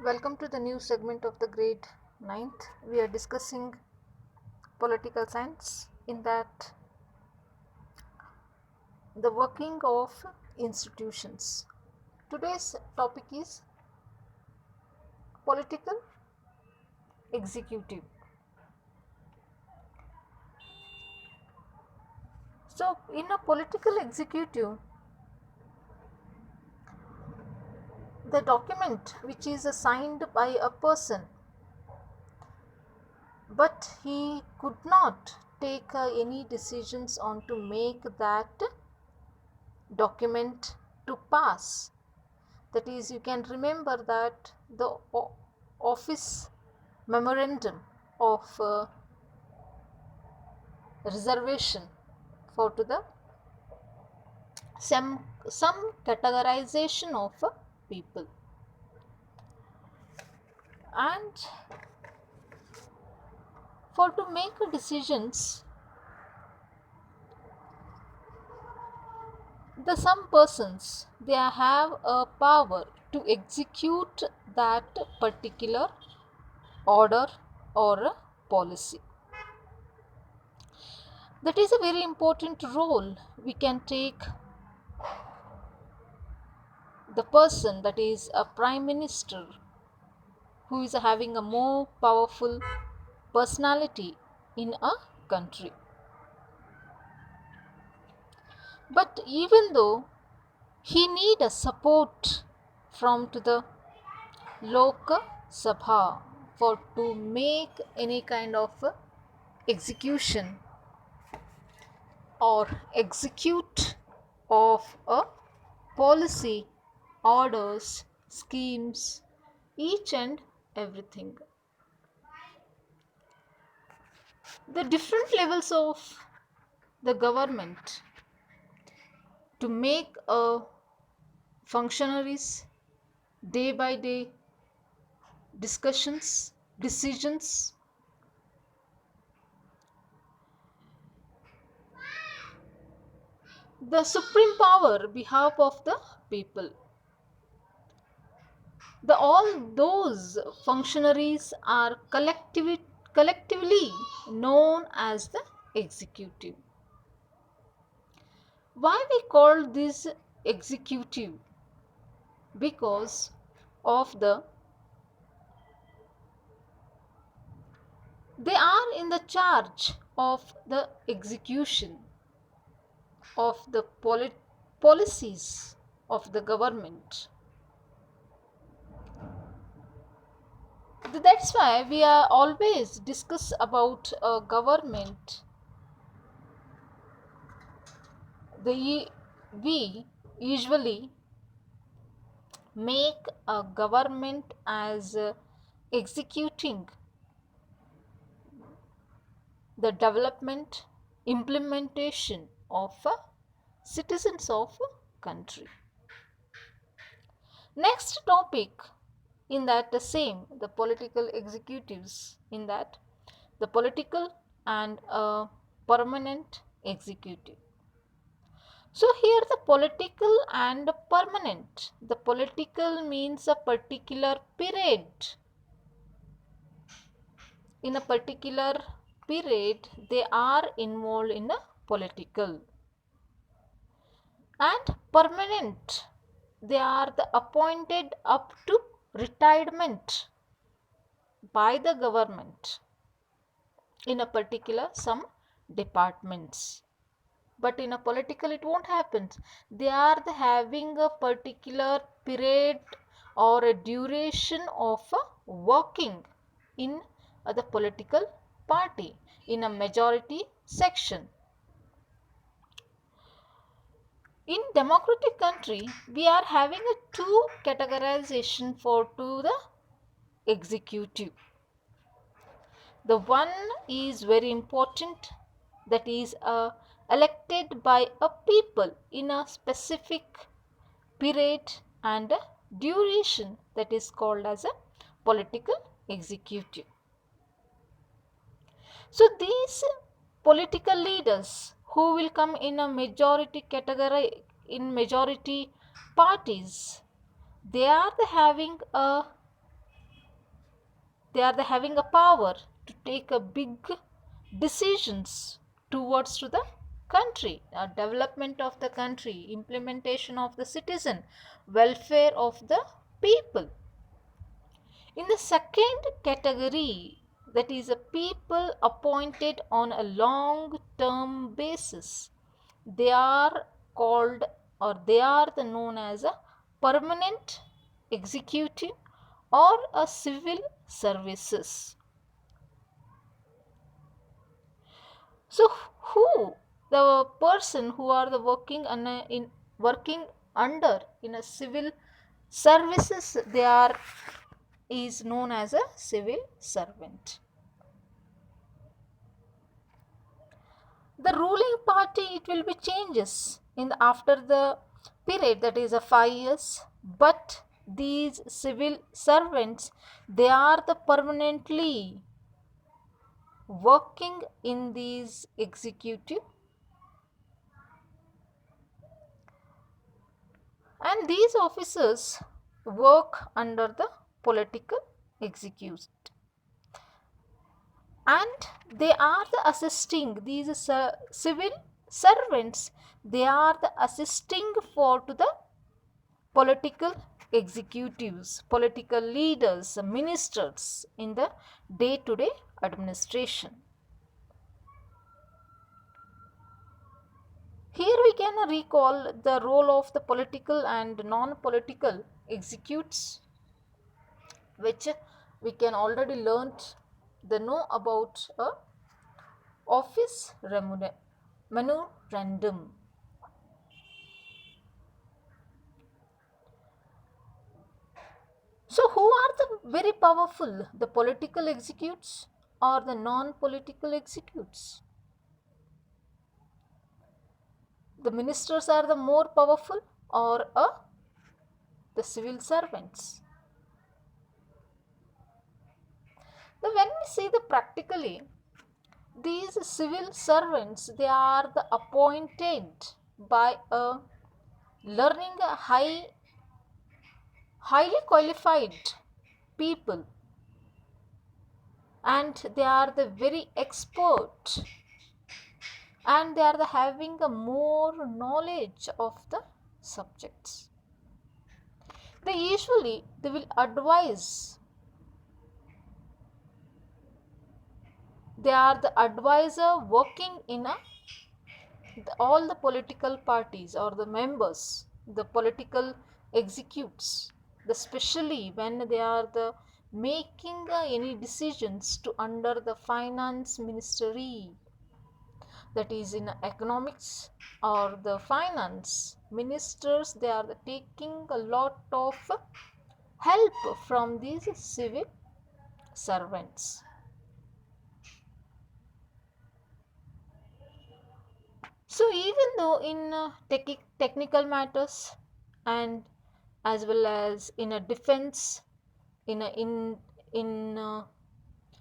Welcome to the new segment of the grade ninth. We are discussing political science, in that the working of institutions. Today's topic is political executive. So, in a political executive, the document which is signed by a person, but he could not take any decisions on to make that document to pass. That is, you can remember that the office memorandum of reservation for to the some categorization of people, and for to make decisions, the some persons they have a power to execute that particular order or a policy. That is a very important role we can take. The person that is a prime minister, who is having a more powerful personality in a country. But even though he need a support from to the Lok Sabha for to make any kind of execution or execute of a policy, orders, schemes, each and everything. The different levels of the government to make a functionaries day by day discussions, decisions. The supreme power behalf of the people. The all those functionaries are collectively known as the executive. Why we call this executive? Because of they are in the charge of the execution of the policies of the government. That's why we are always discuss about a government. We usually make a government as executing the development implementation of citizens of a country. Next topic in that the same the political executives, in that the political and permanent executive. So here the political and permanent. The political means a particular period. In a particular period, they are involved in a political. And permanent, they are the appointed up to retirement by the government in a particular some departments. But in a political it won't happen. They are having a particular period or a duration of working in the political party in a majority section. In democratic country we are having a two categorization for to the executive. The one is very important, that is elected by a people in a specific period and a duration, that is called as a political executive. So these political leaders who will come in a majority category in majority parties, they are having a they are having a power to take a big decisions towards to the country, development of the country, implementation of the citizen, welfare of the people. In the second category, that is a people appointed on a long term basis, they are called, or they are known as a permanent executive or a civil services. So who the person who are the working under in a civil services, they are is known as a civil servant. The ruling party, it will be changes in after the period, that is a 5 years, but these civil servants, they are the permanently working in these executive, and these officers work under the political executive, and they are the assisting these civil servants, they are the assisting for to the political executives, political leaders, ministers in the day to day administration. Here we can recall the role of the political and non-political executives, which we can already learnt the know about a office memorandum. So who are the very powerful, the political executives or the non-political executives? The ministers are the more powerful, or the civil servants? Now when we see the practically, these civil servants, they are the appointed by a learning a highly qualified people, and they are the very expert, and they are the having a more knowledge of the subjects. They will advise, they are the advisor working in all the political parties or the members, the political executives, especially when they are the making any decisions to under the finance ministry, that is in economics or the finance ministers, they are the taking a lot of help from these civil servants. So even though in technical matters, and as well as in a defense, in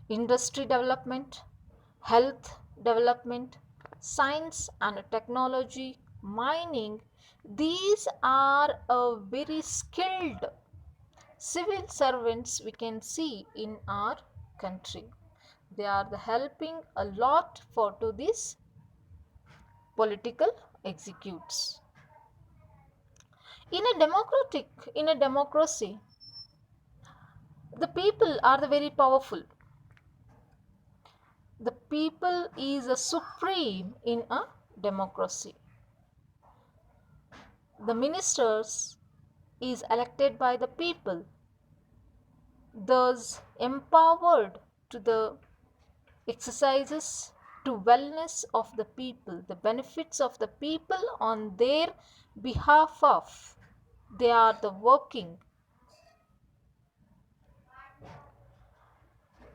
industry development, health development, science and technology, mining, these are a very skilled civil servants we can see in our country. They are the helping a lot for to these political executives. In a democracy, the people are the very powerful. The people is a supreme in a democracy. The ministers is elected by the people, thus empowered to the exercises to wellness of the people, the benefits of the people on their behalf of, they are the working.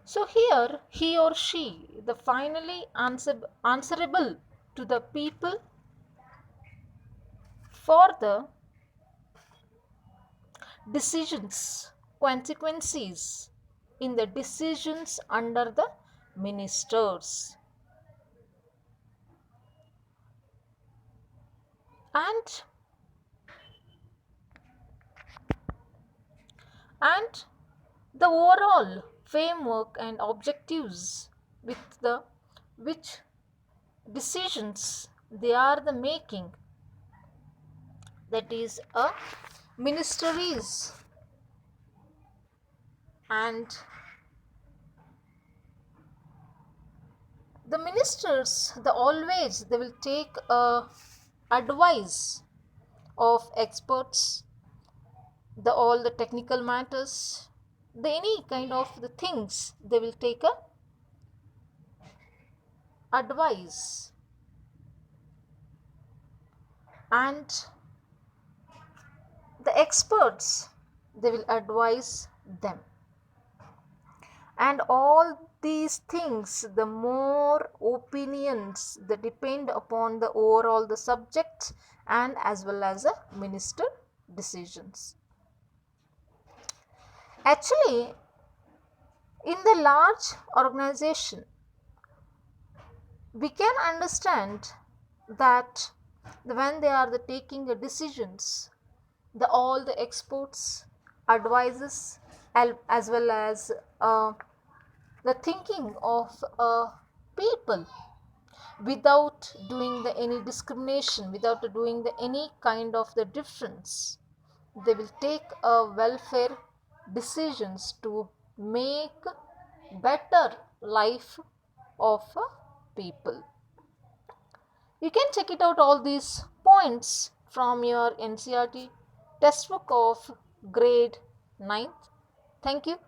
So here he or she, the finally answerable to the people for the decisions, consequences in the decisions under the ministers. And the overall framework and objectives with the which decisions they are the making, that is a ministries. And the ministers, they will take advice of experts, the all the technical matters, the any kind of the things they will take a advice. And the experts, they will advise them. And all these things, the more opinions that depend upon the overall the subject and as well as the minister decisions. Actually, in the large organization, we can understand that when they are the taking the decisions, the all the experts advises as well as the thinking of people, without doing the any discrimination, without doing the any kind of the difference, they will take a welfare decisions to make better life of people. You can check it out all these points from your NCERT textbook of grade 9th. Thank you.